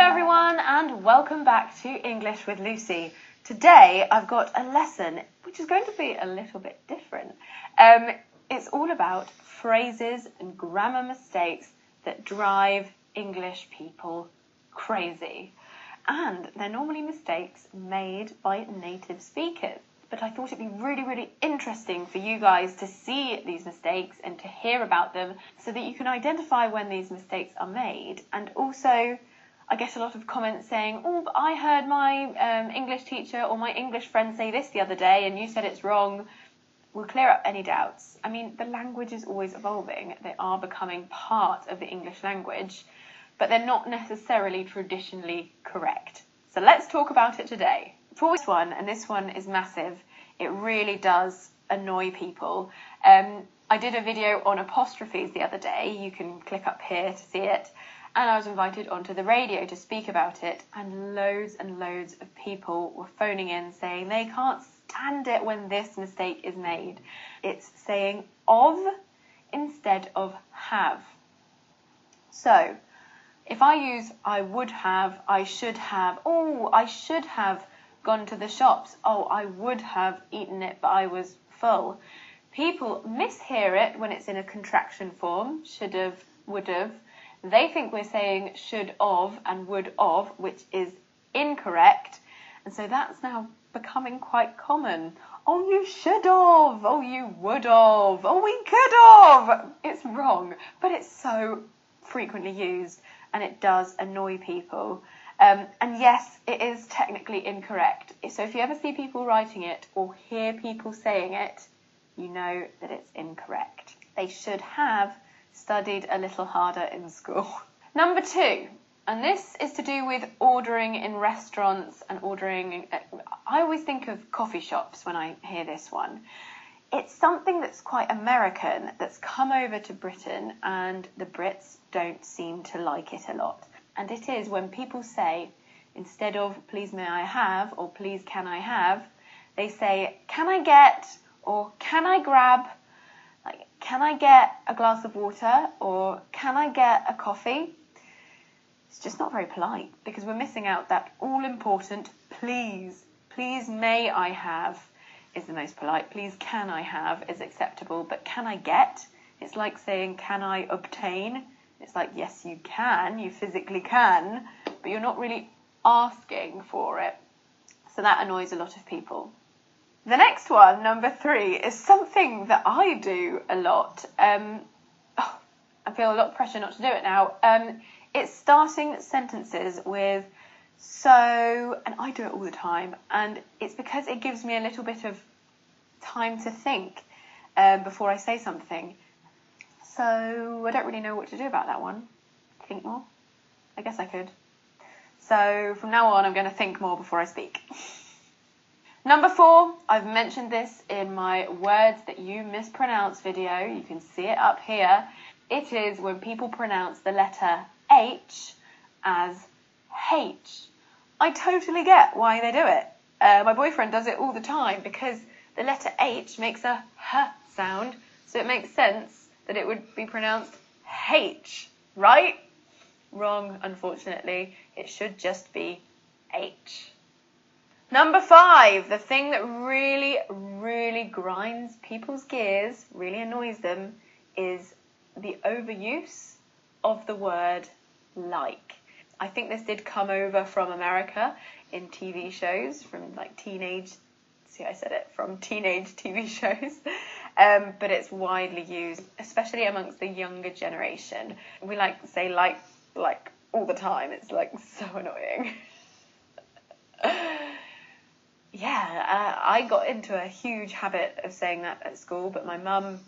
everyone, and welcome back to English with Lucy. Today I've got a lesson which is going to be a little bit different. It's all about phrases and grammar mistakes that drive English people crazy. And they're normally mistakes made by native speakers. But I thought it'd be really interesting for you guys to see these mistakes and to hear about them so that you can identify when these mistakes are made. And also, I get a lot of comments saying, oh, but I heard my English teacher or my English friend say this the other day and you said it's wrong. We'll clear up any doubts. I mean, the language is always evolving. They are becoming part of the English language, but they're not necessarily traditionally correct. So let's talk about it today. For this one, and this one is massive, it really does annoy people. I did a video on apostrophes the other day. You can click up here to see it. And I was invited onto the radio to speak about it, and loads of people were phoning in saying they can't stand it when this mistake is made. It's saying of instead of have. So, if I use I would have, I should have, oh, I should have gone to the shops, oh, I would have eaten it but I was full. People mishear it when it's in a contraction form, should have, would have. They think we're saying should of and would of, which is incorrect. And so that's now becoming quite common. Oh, you should have. Oh, you would have. Oh, we could have. It's wrong, but it's so frequently used and it does annoy people. And yes, it is technically incorrect. So if you ever see people writing it or hear people saying it, you know that it's incorrect. They should have studied a little harder in school. Number 2, and this is to do with ordering in restaurants and ordering. I always think of coffee shops when I hear this one. It's something that's quite American that's come over to Britain, and the Brits don't seem to like it a lot. And it is when people say, instead of please may I have or please can I have, they say can I get or can I grab. Like, can I get a glass of water or can I get a coffee? It's just not very polite because we're missing out that all-important please. Please may I have is the most polite. Please can I have is acceptable. But can I get? It's like saying can I obtain? It's like, yes, you can. You physically can. But you're not really asking for it. So that annoys a lot of people. The next one, number 3, is something that I do a lot. I feel a lot of pressure not to do it now. It's starting sentences with so, and I do it all the time. And it's because it gives me a little bit of time to think before I say something. So I don't really know what to do about that one. Think more? I guess I could. So from now on, I'm going to think more before I speak. Number 4, I've mentioned this in my words that you mispronounce video. You can see it up here. It is when people pronounce the letter H as H. I totally get why they do it. My boyfriend does it all the time because the letter H makes a H sound, so it makes sense that it would be pronounced H, right? Wrong, unfortunately. It should just be H. Number 5, the thing that really grinds people's gears, really annoys them, is the overuse of the word like. I think this did come over from America in TV shows, from like teenage TV shows, but it's widely used, especially amongst the younger generation. We like to say like all the time. It's like so annoying. Yeah, I got into a huge habit of saying that at school, but my mum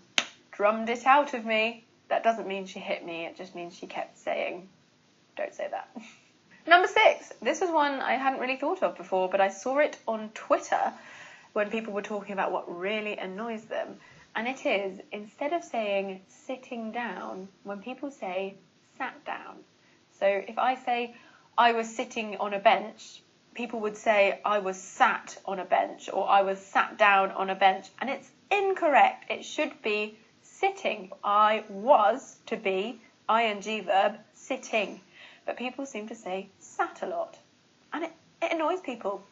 drummed it out of me. That doesn't mean she hit me, it just means she kept saying, don't say that. Number 6, this was one I hadn't really thought of before, but I saw it on Twitter when people were talking about what really annoys them. And it is, instead of saying sitting down, when people say sat down. So if I say I was sitting on a bench, people would say I was sat on a bench or I was sat down on a bench, and it's incorrect. It should be sitting. I was, to be, ing verb, sitting. but people seem to say sat a lot. And it annoys people.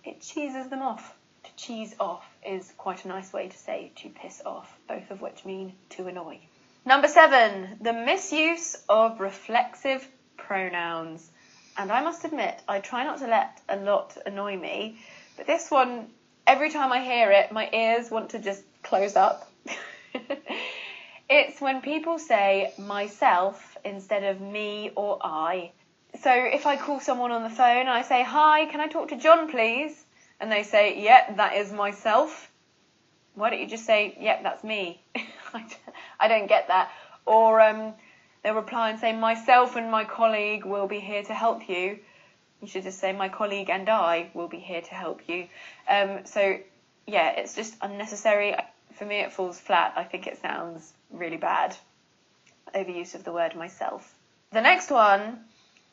It cheeses them off. To cheese off is quite a nice way to say to piss off, both of which mean to annoy. Number 7, the misuse of reflexive pronouns. And I must admit, I try not to let a lot annoy me, but this one, every time I hear it, my ears want to just close up. It's when people say myself instead of me or I. So if I call someone on the phone and I say, hi, can I talk to John, please? And they say, yep, that is myself. Why don't you just say, yep, that's me? I don't get that. Or they'll reply and say, myself and my colleague will be here to help you. You should just say, my colleague and I will be here to help you. So, yeah, it's just unnecessary. For me, it falls flat. I think it sounds really bad. Overuse of the word myself. The next one,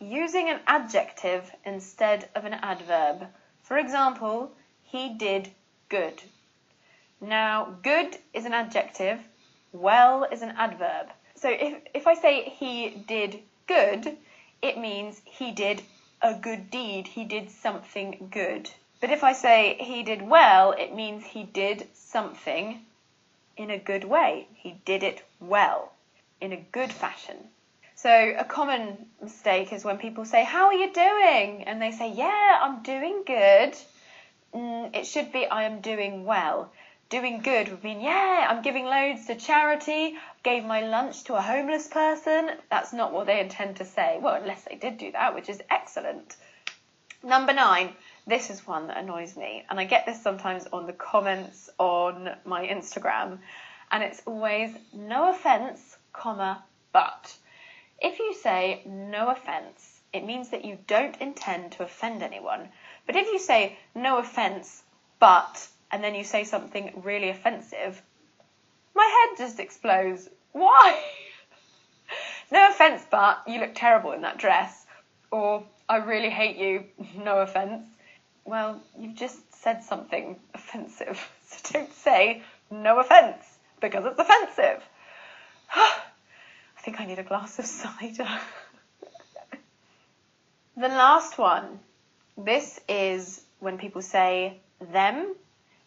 using an adjective instead of an adverb. For example, he did good. Now, good is an adjective, well is an adverb. So if I say he did good, it means he did a good deed, he did something good. But if I say he did well, it means he did something in a good way. He did it well, in a good fashion. So a common mistake is when people say, how are you doing? And they say, yeah, I'm doing good. It should be, I am doing well. Doing good would mean, yeah, I'm giving loads to charity, gave my lunch to a homeless person. That's not what they intend to say. Well, unless they did do that, which is excellent. Number 9, this is one that annoys me. And I get this sometimes on the comments on my Instagram. And it's always, no offence, comma, but. If you say no offence, it means that you don't intend to offend anyone. But if you say no offence, but, and then you say something really offensive, my head just explodes. Why? No offence, but you look terrible in that dress. Or I really hate you, no offence. Well, you've just said something offensive. So don't say no offence, because it's offensive. I think I need a glass of cider. The last one. This is when people say them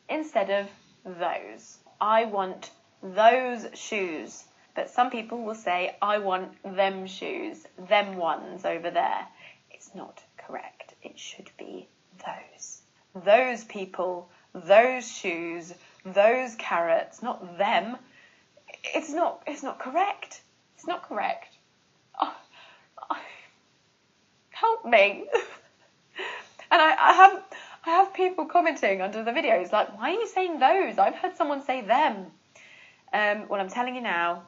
instead of those. I want those shoes. But some people will say, I want them shoes, them ones over there. It's not correct. It should be those. Those people, those shoes, those carrots, not them. It's not correct. It's not correct. Oh, help me. And I have people commenting under the videos like, why are you saying those? I've heard someone say them. Well, I'm telling you now,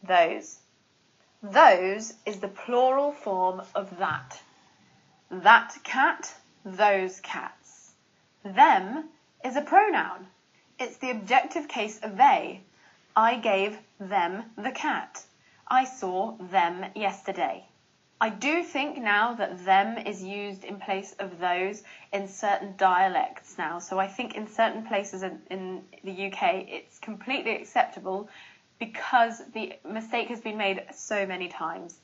those. Those is the plural form of that. That cat, those cats. Them is a pronoun. It's the objective case of they. I gave them the cat. I saw them yesterday. I do think now that them is used in place of those in certain dialects now. So I think in certain places in the UK it's completely acceptable because the mistake has been made so many times.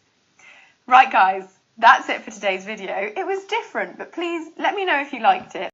Right guys, that's it for today's video. It was different, but please let me know if you liked it.